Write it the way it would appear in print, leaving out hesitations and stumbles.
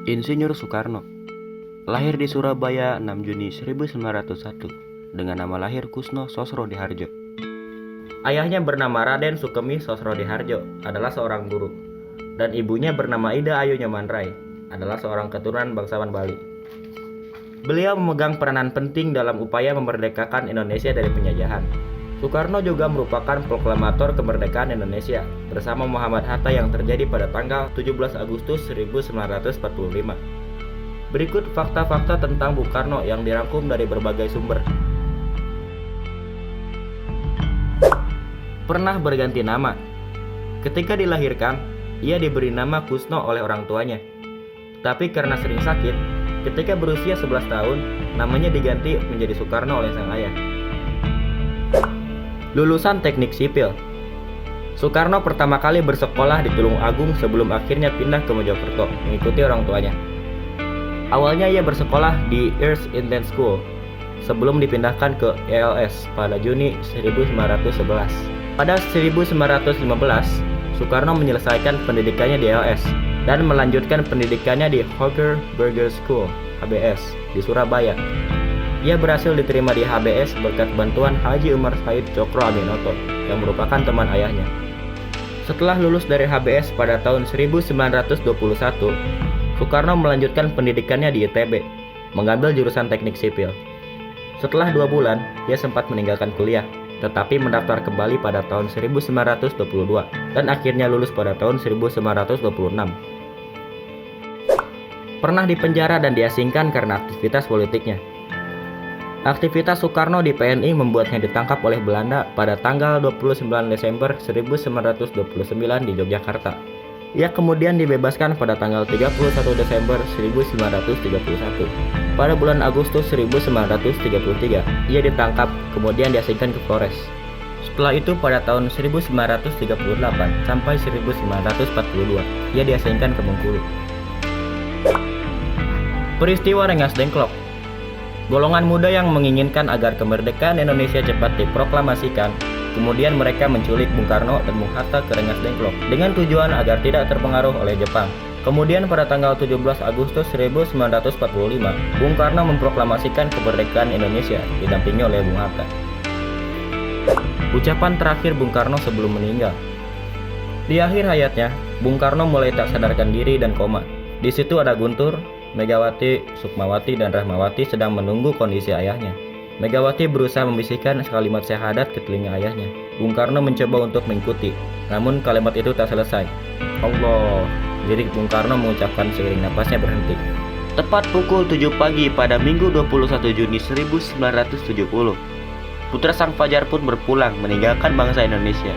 Insinyur Soekarno lahir di Surabaya 6 Juni 1901 dengan nama lahir Kusno Sosrodihardjo. Ayahnya bernama Raden Sukemi Sosrodihardjo, adalah seorang guru, dan ibunya bernama Ida Ayu Nyomanrai, adalah seorang keturunan bangsawan Bali. Beliau memegang peranan penting dalam upaya memerdekakan Indonesia dari penjajahan. Soekarno juga merupakan proklamator kemerdekaan Indonesia bersama Muhammad Hatta yang terjadi pada tanggal 17 Agustus 1945. Berikut fakta-fakta tentang Bung Karno yang dirangkum dari berbagai sumber. Pernah berganti nama. Ketika dilahirkan, ia diberi nama Kusno oleh orang tuanya. Tapi karena sering sakit, ketika berusia 11 tahun, namanya diganti menjadi Soekarno oleh sang ayah. Lulusan teknik sipil. Soekarno pertama kali bersekolah di Tulung Agung sebelum akhirnya pindah ke Mojokerto mengikuti orang tuanya. Awalnya ia bersekolah di Earth Indian School sebelum dipindahkan ke ELS pada Juni 1911. Pada 1915, Soekarno menyelesaikan pendidikannya di ELS dan melanjutkan pendidikannya di Hogger Burger School (HBS) di Surabaya. Ia berhasil diterima di HBS berkat bantuan Haji Umar Said Cokro Aminoto yang merupakan teman ayahnya. Setelah lulus dari HBS pada tahun 1921, Soekarno melanjutkan pendidikannya di ITB, mengambil jurusan teknik sipil. Setelah 2 bulan, ia sempat meninggalkan kuliah, tetapi mendaftar kembali pada tahun 1922 dan akhirnya lulus pada tahun 1926. Pernah dipenjara dan diasingkan karena aktivitas politiknya. Aktivitas Soekarno di PNI membuatnya ditangkap oleh Belanda pada tanggal 29 Desember 1929 di Yogyakarta. Ia kemudian dibebaskan pada tanggal 31 Desember 1931. Pada bulan Agustus 1933, ia ditangkap kemudian diasingkan ke Flores. Setelah itu pada tahun 1938 sampai 1942, ia diasingkan ke Bengkulu. Peristiwa Rengas Dengklok. Golongan muda yang menginginkan agar kemerdekaan Indonesia cepat diproklamasikan, kemudian mereka menculik Bung Karno dan Bung Hatta ke Rengas Dengklok dengan tujuan agar tidak terpengaruh oleh Jepang. Kemudian pada tanggal 17 Agustus 1945, Bung Karno memproklamasikan kemerdekaan Indonesia didampingi oleh Bung Hatta. Ucapan terakhir Bung Karno sebelum meninggal. Di akhir hayatnya, Bung Karno mulai tak sadarkan diri dan koma. Di situ ada Guntur, Megawati, Sukmawati, dan Rahmawati sedang menunggu kondisi ayahnya. Megawati berusaha membisikkan kalimat syahadat ke telinga ayahnya. Bung Karno mencoba untuk mengikuti, namun kalimat itu tak selesai. Allah, lirik Bung Karno mengucapkan seiring napasnya berhenti. Tepat pukul 7 pagi pada Minggu 21 Juni 1970, putra sang fajar pun berpulang meninggalkan bangsa Indonesia.